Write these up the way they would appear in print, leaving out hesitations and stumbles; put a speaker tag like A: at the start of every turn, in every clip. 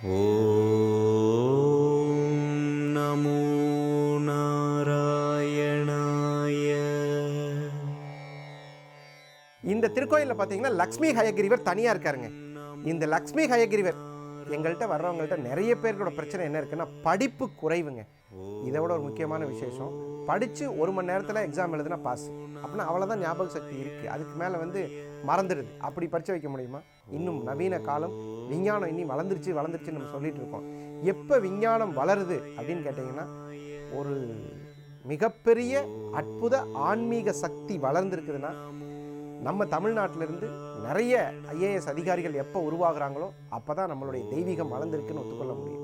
A: ஓம் நமோ நாராயணாய.
B: இந்த திருக்கோயிலில் பார்த்தீங்கன்னா லக்ஷ்மி ஹயகிரிவர் தனியாக இருக்காருங்க. இந்த லக்ஷ்மி ஹயகிரிவர் எங்கள்கிட்ட வர்றவங்கள்ட்ட நிறைய பேருக்கோட பிரச்சனை என்ன இருக்குன்னா படிப்பு குறைவுங்க. இதை விட ஒரு முக்கியமான விசேஷம், படித்து 1 மணி நேரத்தில் எக்ஸாம் எழுதுனா பாஸ் அப்படின்னா அவ்வளோதான் ஞாபக சக்தி இருக்குது. அதுக்கு மேலே மறந்துடுது. அப்படி படித்து வைக்க முடியுமா? இன்னும் நவீன காலம், விஞ்ஞானம் இன்னும் வளர்ந்துருச்சுன்னு நம்ம சொல்லிட்டு இருக்கோம். எப்போ விஞ்ஞானம் வளருது அப்படின்னு கேட்டிங்கன்னா, ஒரு மிகப்பெரிய அற்புத ஆன்மீக சக்தி வளர்ந்துருக்குதுன்னா நம்ம தமிழ்நாட்டிலிருந்து நிறைய ஐஏஎஸ் அதிகாரிகள் எப்போ உருவாகிறாங்களோ அப்போ தான் நம்மளுடைய தெய்வீகம் வளர்ந்துருக்குன்னு ஒத்துக்கொள்ள முடியும்.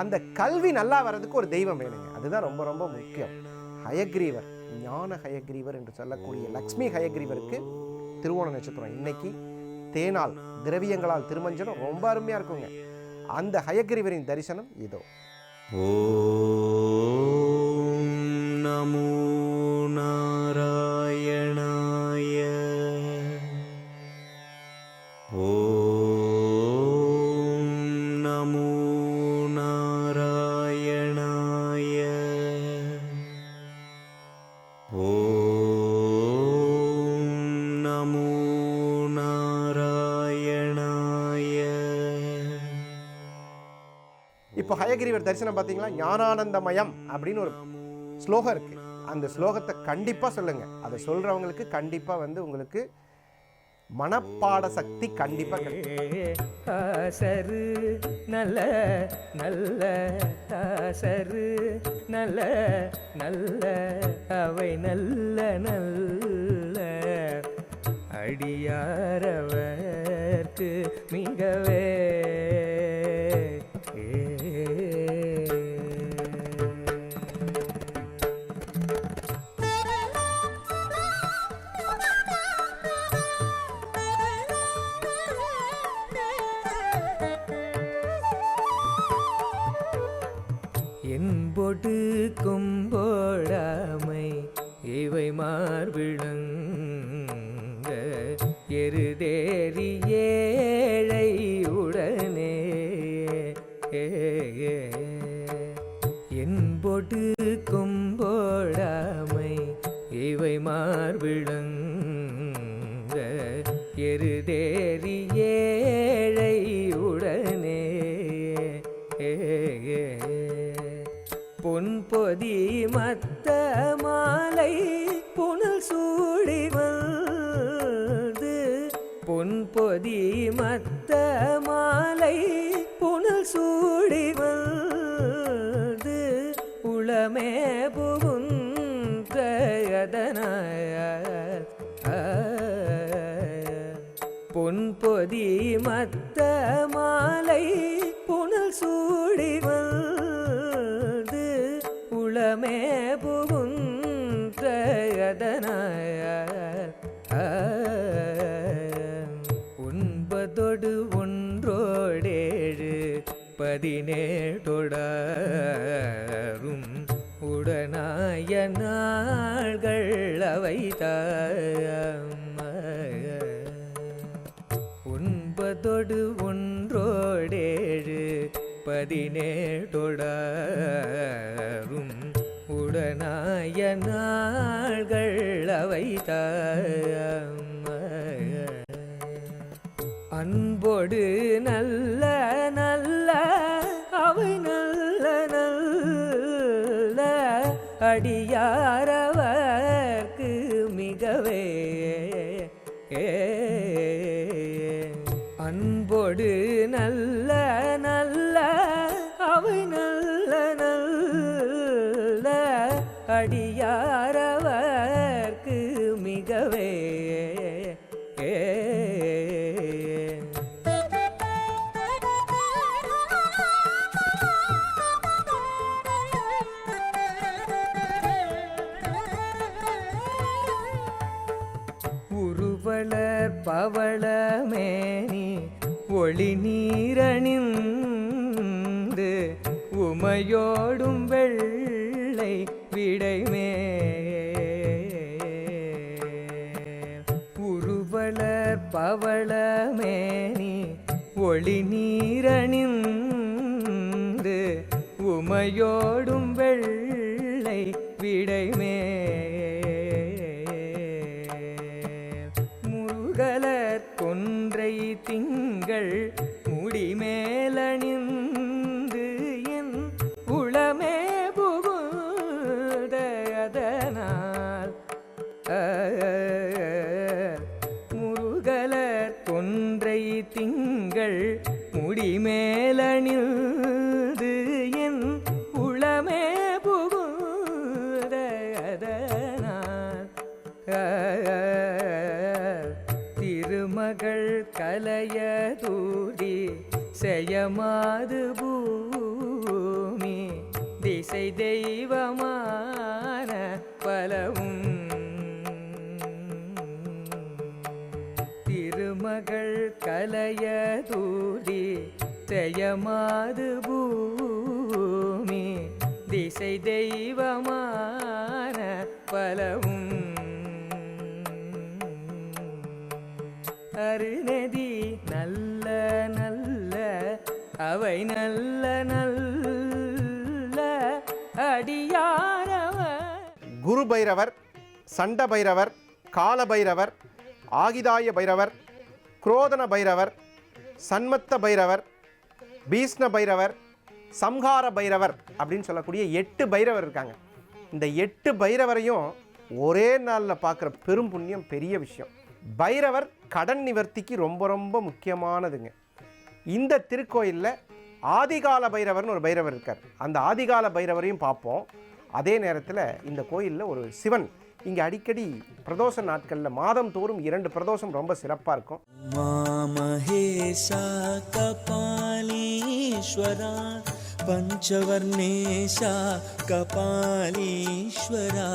B: அந்த கல்வி நல்லா வர்றதுக்கு ஒரு தெய்வம் வேணுங்க. அதுதான் ரொம்ப ரொம்ப முக்கியம். ஹயக்ரீவர், ஞான ஹயக்ரீவர் என்று சொல்லக்கூடிய லக்ஷ்மி ஹயக்ரீவருக்கு திருவோண நட்சத்திரம் இன்னைக்கு தேனால் திரவியங்களால் திருமஞ்சனம் ரொம்ப அருமையாக இருக்குங்க. அந்த ஹயக்ரீவரின் தரிசனம் இதோ.
A: ஓம் நமோ நாராயணாய. ஓம் நமோ நாராயணாய. ஓம் நமோ நாராயணாய.
B: இப்போ ஹயகிரிவர் தரிசனம் பார்த்தீங்களா, ஞானானந்தமயம் அப்படின்னு ஒரு ஸ்லோகம் இருக்கு. அந்த ஸ்லோகத்தை கண்டிப்பாக சொல்லுங்க. அதை சொல்றவங்களுக்கு கண்டிப்பாக உங்களுக்கு மனப்பாட சக்தி கண்டிப்பாக கிடைக்கும்.
C: ஆசரு நல்ல நல்ல ஆசரு நல்ல நல்ல அவை நல்ல நல்ல அடியாரவர்க்கு மிகவே என்பொடு கும்போடாமை இவை மார்பிளங்க எருதேறி ஏழை உடனே என்பொடு கும்போடாமை இவை மார்பிளங்க எருதேறி ஏழை உடனே பொன்பொதி மத்த மாலை புனல் சூடி வந்து பொன்பொதி மத்த மாலை புனல் சூடி வந்து உளமே புகுந்ததனாய பொன்பொதி மத்த மாலை புனல் சூடி வந்து உளமே புகுந்ததனாய ஒன்பதொடு ஒன்றோடேழு 17 உடனாய நாள்கள் அவைதாம். ஒன்பதொடு ஒன்றோடேழு 17 உடனாய நாள்கள் அவைதாம். அன்போடு நல்ல நல்ல அவை நல்ல நல்ல அடியாரவர்க்கு மிகவே அன்போடு நல்ல நல்ல அவை நல்ல நல்ல அடியாரவர்க்கு மிகவே உருவளர் பவளமேனி ஒளி நீரணிந்து உமையோடும் வெள்ளை விடைமே உருவளர் பவளமேனி ஒளி நீரணிந்து உமையோடும் வெள்ளை விடைமே முருகலர் கொன்றை திங்கள் முடிமேலணிந்து என் உளமே புகுந்த அதனால் முருகலர் கொன்றை திங்கள் முடிமேலணிந்து என் உளமே புகுந்த அதனால் திருமகள் கலைய தூதி செய்யமாது பூமி திசை தெய்வமான பலவும் திருமகள் கலைய தூதி செய்யமாது பூமி திசை தெய்வமான பலவும் அருநதி நல்ல நல்ல அவை நல்ல நல்ல அடியாரவர்.
B: குரு பைரவர், சண்ட பைரவர், கால பைரவர், ஆகிதாய பைரவர், குரோதன பைரவர், சண்மத்த பைரவர், பீஷ்ண பைரவர், சம்ஹார பைரவர் அப்படின்னு சொல்லக்கூடிய 8 பைரவர் இருக்காங்க. இந்த 8 பைரவரையும் ஒரே நாளில் பார்க்குற பெரும் புண்ணியம் பெரிய விஷயம். பைரவர் கடன் நிவர்த்திக்கு ரொம்ப ரொம்ப முக்கியமானதுங்க. இந்த திருக்கோயிலில் ஆதிகால பைரவர்னு ஒரு பைரவர் இருக்கார். அந்த ஆதிகால பைரவரையும் பார்ப்போம். அதே நேரத்தில் இந்த கோயிலில் ஒரு சிவன் இங்கே அடிக்கடி பிரதோஷ நாட்களில் மாதம் தோறும் 2 பிரதோஷம் ரொம்ப சிறப்பாக இருக்கும்.
A: மாமஹேஷா கபாலீஸ்வரா பஞ்சவர்ணேஷா கபாலீஸ்வரா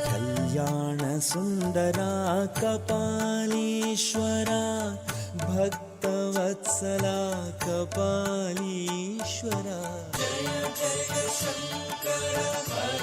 A: கல்யாண சுந்தரா கபாலீஸ்வரா भक्तवत्सला कपालीश्वरा जय जय शंकर